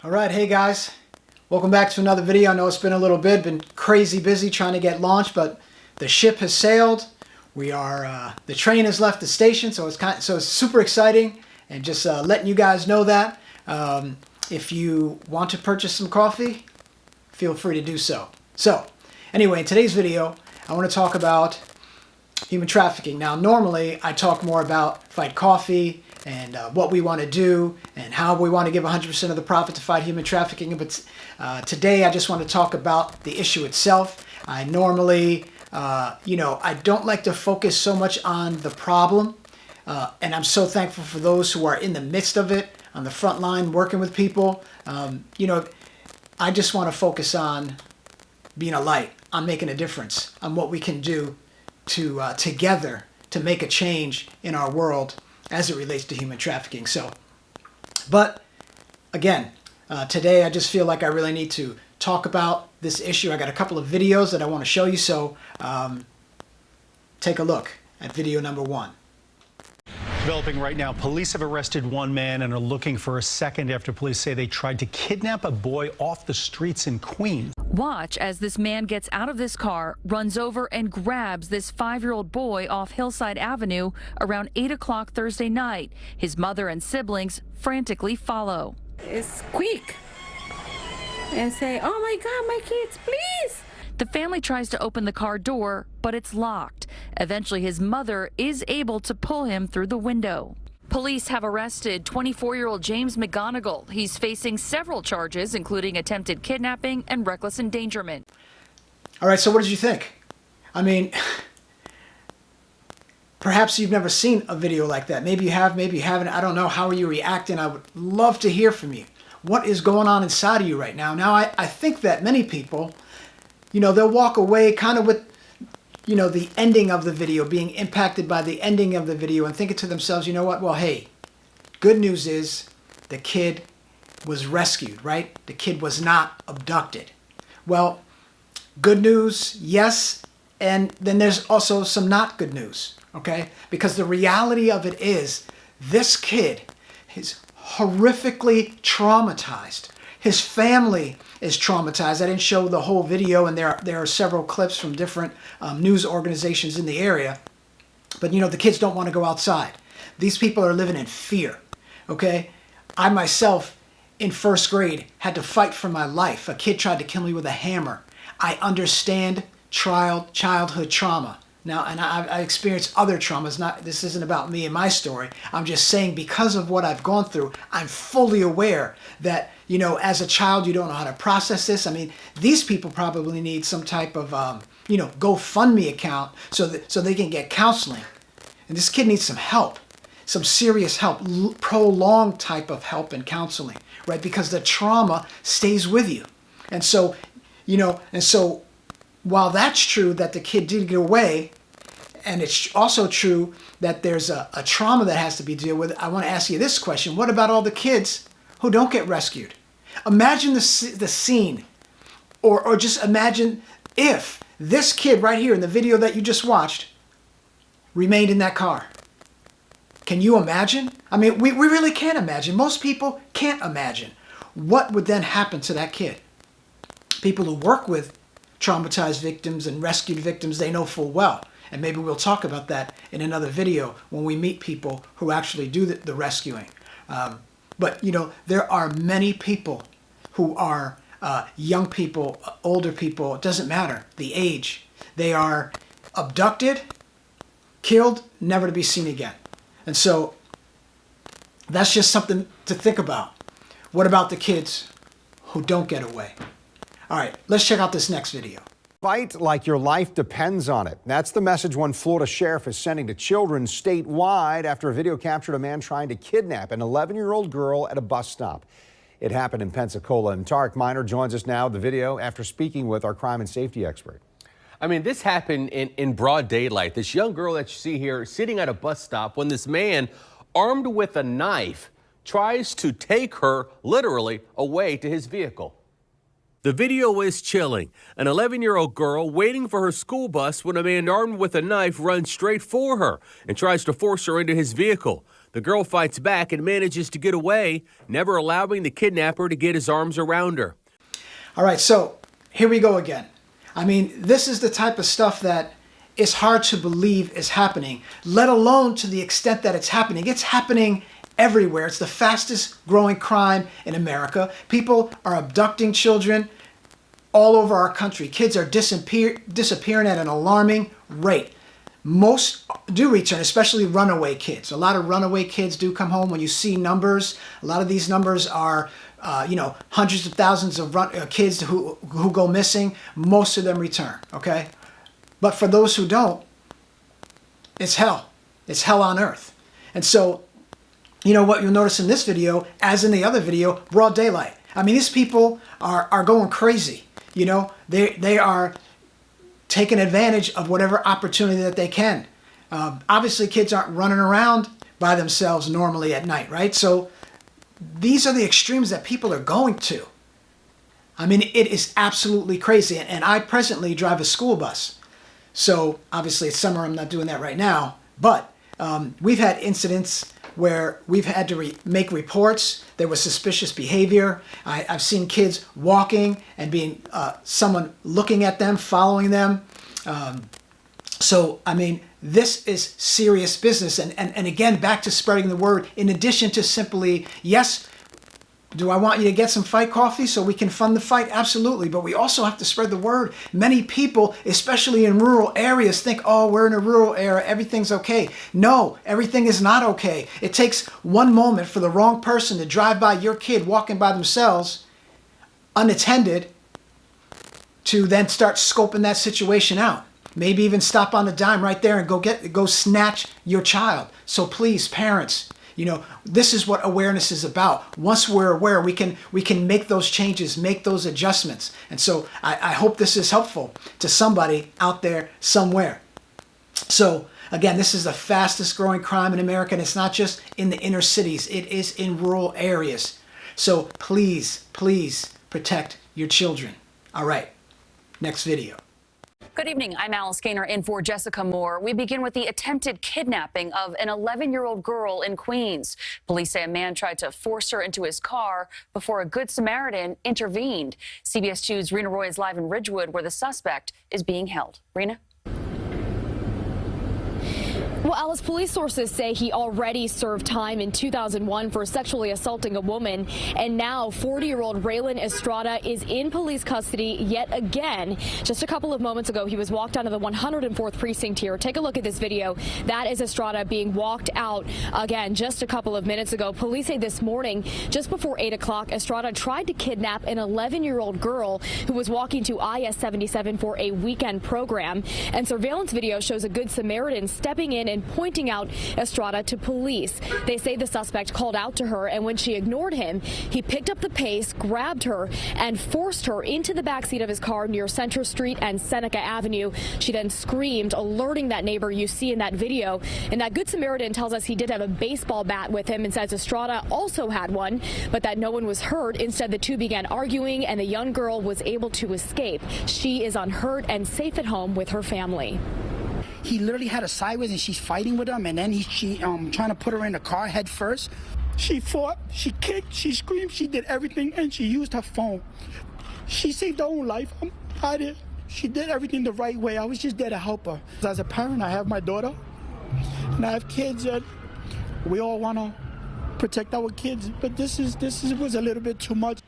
All right, hey guys, welcome back to another video. I know it's been a little bit, been crazy busy trying to get launched, but the ship has sailed. We are the train has left the station, so it's super exciting, and just letting you guys know that if you want to purchase some coffee, feel free to do so. So anyway, in today's video, I want to talk about human trafficking. Now, normally I talk more about Fight Coffee and what we want to do and how we want to give 100% of the profit to fight human trafficking. But today I just want to talk about the issue itself. I normally, I don't like to focus so much on the problem. And I'm so thankful for those who are in the midst of it, on the front line, working with people. I just want to focus on being a light, on making a difference, on what we can do to together to make a change in our world as it relates to human trafficking. But again, today I just feel like I really need to talk about this issue. I got a couple of videos that I want to show you, so take a look at video number 1. Developing right now, police have arrested one man and are looking for a second after police say they tried to kidnap a boy off the streets in Queens. Watch as this man gets out of this car, runs over and grabs this 5-year-old boy off Hillside Avenue around 8 o'clock Thursday night. His mother and siblings frantically follow. It's quick and say, "Oh my God, my kids, please." The family tries to open the car door, but it's locked. Eventually, his mother is able to pull him through the window. Police have arrested 24-year-old James McGonigal. He's facing several charges, including attempted kidnapping and reckless endangerment. All right, so what did you think? I mean, perhaps you've never seen a video like that. Maybe you have, maybe you haven't. I don't know. How are you reacting? I would love to hear from you. What is going on inside of you right now? Now, I think that many people, they'll walk away kind of with, the ending of the video, being impacted by the ending of the video and thinking to themselves, you know what? Well, hey, good news is the kid was rescued, right? The kid was not abducted. Well, good news, yes. And then there's also some not good news, okay? Because the reality of it is this kid is horrifically traumatized. His family is traumatized. I didn't show the whole video, and there are several clips from different news organizations in the area. But, the kids don't want to go outside. These people are living in fear, okay? I myself, in first grade, had to fight for my life. A kid tried to kill me with a hammer. I understand childhood trauma. Now, and I experienced other traumas. This isn't about me and my story. I'm just saying, because of what I've gone through, I'm fully aware that, as a child, you don't know how to process this. I mean, these people probably need some type of, GoFundMe account so they can get counseling. And this kid needs some help, some serious help, prolonged type of help and counseling, right? Because the trauma stays with you. And so, while that's true that the kid did get away, and it's also true that there's a trauma that has to be dealt with, I want to ask you this question. What about all the kids who don't get rescued? Imagine the scene, or just imagine if this kid right here in the video that you just watched remained in that car. Can you imagine? I mean, we really can't imagine. Most people can't imagine. What would then happen to that kid? People who work with traumatized victims and rescued victims, they know full well. And maybe we'll talk about that in another video when we meet people who actually do the rescuing. But, there are many people who are young people, older people, it doesn't matter the age. They are abducted, killed, never to be seen again. And so that's just something to think about. What about the kids who don't get away? All right, let's check out this next video. Fight like your life depends on it. That's the message one Florida sheriff is sending to children statewide after a video captured a man trying to kidnap an 11-year-old girl at a bus stop. It happened in Pensacola, and Tarek Miner joins us now with the video after speaking with our crime and safety expert. I mean, this happened in broad daylight. This young girl that you see here sitting at a bus stop when this man, armed with a knife, tries to take her literally away to his vehicle. The video is chilling. An 11-year-old girl waiting for her school bus when a man armed with a knife runs straight for her and tries to force her into his vehicle. The girl fights back and manages to get away, never allowing the kidnapper to get his arms around her. All right, so here we go again. I mean, this is the type of stuff that is hard to believe is happening, let alone to the extent that it's happening. It's happening everywhere. It's the fastest growing crime in America. People are abducting children all over our country. Kids are disappearing at an alarming rate. Most do return, especially runaway kids. A lot of runaway kids do come home. When you see numbers, a lot of these numbers are, hundreds of thousands of kids who go missing. Most of them return, okay? But for those who don't, it's hell. It's hell on earth. And so, you know what you'll notice in this video, as in the other video, broad daylight. I mean, these people are going crazy. You know, they are taking advantage of whatever opportunity that they can. Obviously, kids aren't running around by themselves normally at night, right? So these are the extremes that people are going to. I mean, it is absolutely crazy. And I presently drive a school bus. So obviously it's summer, I'm not doing that right now. But we've had incidents where we've had to make reports. There was suspicious behavior. I've seen kids walking and being someone looking at them, following them. So, I mean, this is serious business. And again, back to spreading the word, in addition to simply, yes, do I want you to get some fight coffee so we can fund the fight? Absolutely. But we also have to spread the word. Many people, especially in rural areas, think, oh, we're in a rural area, everything's okay. No, everything is not okay. It takes one moment for the wrong person to drive by your kid walking by themselves, unattended, to then start scoping that situation out. Maybe even stop on a dime right there and go snatch your child. So please, parents, you know, this is what awareness is about. Once we're aware, we can make those changes, make those adjustments. And so I hope this is helpful to somebody out there somewhere. So again, this is the fastest growing crime in America, and it's not just in the inner cities. It is in rural areas. So please, please protect your children. All right, next video. Good evening. I'm Alice Gaynor in for Jessica Moore. We begin with the attempted kidnapping of an 11-year-old girl in Queens. Police say a man tried to force her into his car before a Good Samaritan intervened. CBS 2's Rena Roy is live in Ridgewood, where the suspect is being held. Rena? Well, Alice, police sources say he already served time in 2001 for sexually assaulting a woman. And now 40-year-old Raylan Estrada is in police custody yet again. Just a couple of moments ago, he was walked out of the 104th precinct here. Take a look at this video. That is Estrada being walked out again just a couple of minutes ago. Police say this morning, just before 8 o'clock, Estrada tried to kidnap an 11-year-old girl who was walking to IS-77 for a weekend program. And surveillance video shows a Good Samaritan stepping in and pointing out Estrada to police. They say the suspect called out to her, and when she ignored him, he picked up the pace, grabbed her, and forced her into the backseat of his car near Center Street and Seneca Avenue. She then screamed, alerting that neighbor you see in that video. And that Good Samaritan tells us he did have a baseball bat with him and says Estrada also had one, but that no one was hurt. Instead, the two began arguing, and the young girl was able to escape. She is unhurt and safe at home with her family. He literally had her sideways and she's fighting with him, and then she trying to put her in the car head first. She fought, she kicked, she screamed, she did everything, and she used her phone. She saved her own life. She did everything the right way. I was just there to help her. As a parent, I have my daughter, and I have kids, and we all want to protect our kids, but this was a little bit too much.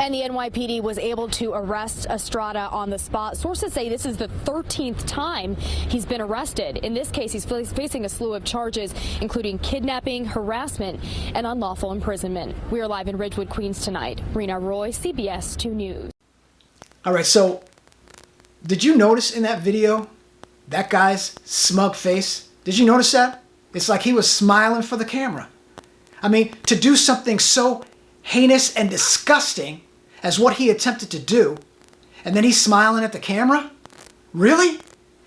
And the NYPD was able to arrest Estrada on the spot. Sources say this is the 13th time he's been arrested. In this case, he's facing a slew of charges, including kidnapping, harassment, and unlawful imprisonment. We are live in Ridgewood, Queens tonight. Rena Roy, CBS 2 News. All right, so did you notice in that video that guy's smug face? Did you notice that? It's like he was smiling for the camera. I mean, to do something so heinous and disgusting as what he attempted to do, and then he's smiling at the camera? Really?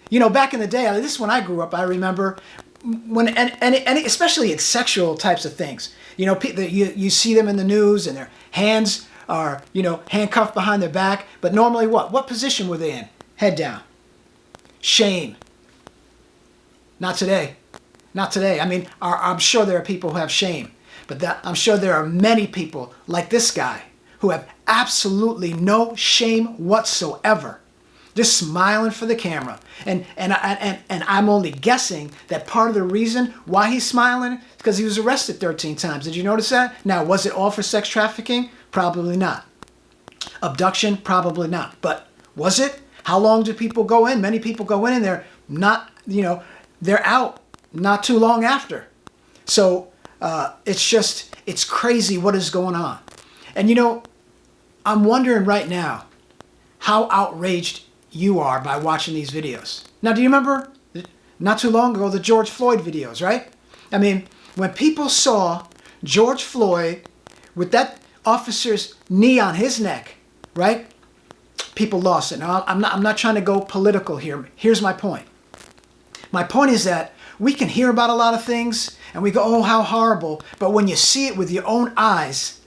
You know, back in the day, this is when I grew up, I remember when, and especially in sexual types of things, you know, you see them in the news and their hands are, you know, handcuffed behind their back, but normally what position were they in? Head down. Shame. Not today. Not today. I mean, I'm sure there are people who have shame, but I'm sure there are many people like this guy who have absolutely no shame whatsoever, just smiling for the camera. And I'm only guessing that part of the reason why he's smiling is because he was arrested 13 times. Did you notice that? Now, was it all for sex trafficking? Probably not. Abduction? Probably not. But was it? How long do people go in? Many people go in and they're not, they're out not too long after. So it's crazy what is going on. And I'm wondering right now how outraged you are by watching these videos. Now, do you remember not too long ago the George Floyd videos, right? I mean, when people saw George Floyd with that officer's knee on his neck, right? People lost it. Now, I'm not trying to go political here. Here's my point. My point is that we can hear about a lot of things and we go, oh, how horrible. But when you see it with your own eyes,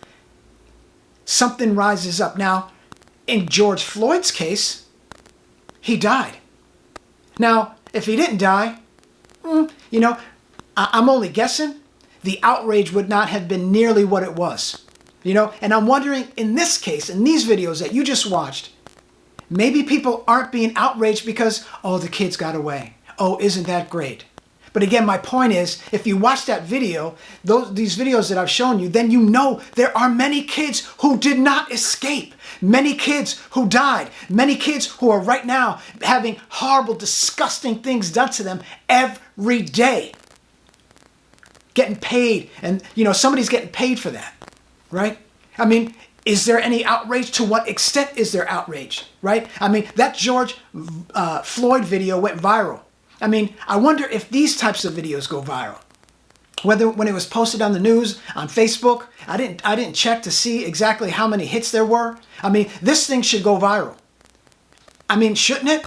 something rises up. Now, in George Floyd's case, he died. Now, if he didn't die, I'm only guessing, the outrage would not have been nearly what it was. And I'm wondering, in this case, in these videos that you just watched, maybe people aren't being outraged because, oh, the kids got away. Oh, isn't that great? But again, my point is, if you watch that video, these videos that I've shown you, then you know there are many kids who did not escape. Many kids who died. Many kids who are right now having horrible, disgusting things done to them every day. Getting paid. And, somebody's getting paid for that. Right? I mean, is there any outrage? To what extent is there outrage? Right? I mean, that George Floyd video went viral. I mean, I wonder if these types of videos go viral. When it was posted on the news, on Facebook, I didn't check to see exactly how many hits there were. I mean, this thing should go viral. I mean, shouldn't it?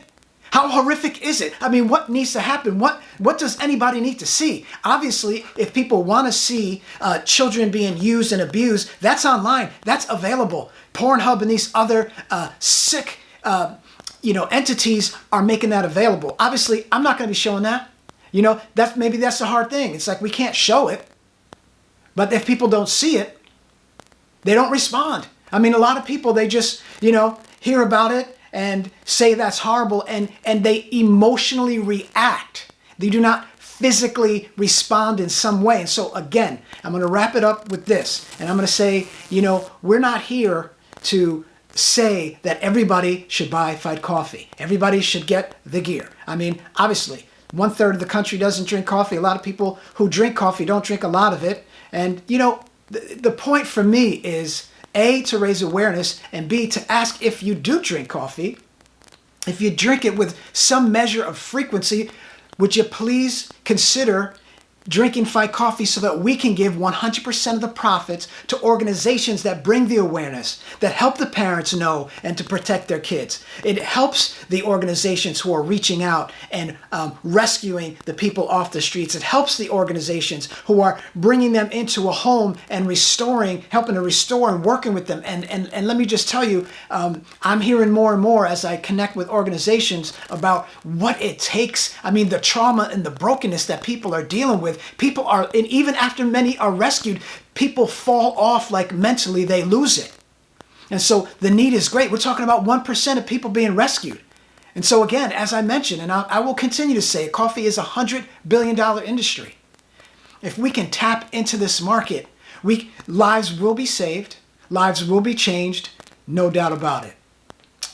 How horrific is it? I mean, what needs to happen? What does anybody need to see? Obviously, if people want to see children being used and abused, that's online. That's available. Pornhub and these other sick entities are making that available. Obviously, I'm not going to be showing that. Maybe that's the hard thing. It's like we can't show it. But if people don't see it, they don't respond. I mean, a lot of people, they just, hear about it and say that's horrible, and they emotionally react. They do not physically respond in some way. And so again, I'm going to wrap it up with this. And I'm going to say, we're not here to say that everybody should buy Fight Coffee. Everybody should get the gear. I mean, obviously, 1/3 of the country doesn't drink coffee. A lot of people who drink coffee don't drink a lot of it. And, the point for me is, A, to raise awareness, and B, to ask if you do drink coffee, if you drink it with some measure of frequency, would you please consider drinking Fight Coffee so that we can give 100% of the profits to organizations that bring the awareness, that help the parents know and to protect their kids. It helps the organizations who are reaching out and rescuing the people off the streets. It helps the organizations who are bringing them into a home and helping to restore and working with them. And let me just tell you, I'm hearing more and more as I connect with organizations about what it takes. I mean, the trauma and the brokenness that people are dealing with. People are, and even after many are rescued, people fall off, like mentally they lose it. And so the need is great. We're talking about 1% of people being rescued. And so again, as I mentioned, and I will continue to say, coffee is a $100 billion industry. If we can tap into this market, lives will be saved, lives will be changed, no doubt about it.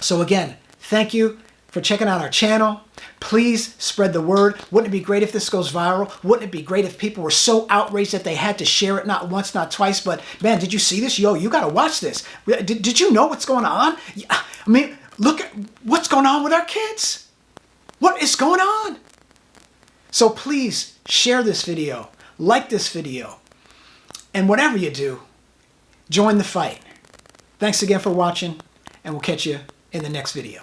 So again, thank you for checking out our channel. Please spread the word. Wouldn't it be great if this goes viral? Wouldn't it be great if people were so outraged that they had to share it, not once, not twice, but man, did you see this? Yo, you got to watch this. Did you know what's going on? I mean, look at what's going on with our kids. What is going on? So please share this video, like this video, and whatever you do, join the fight. Thanks again for watching, and we'll catch you in the next video.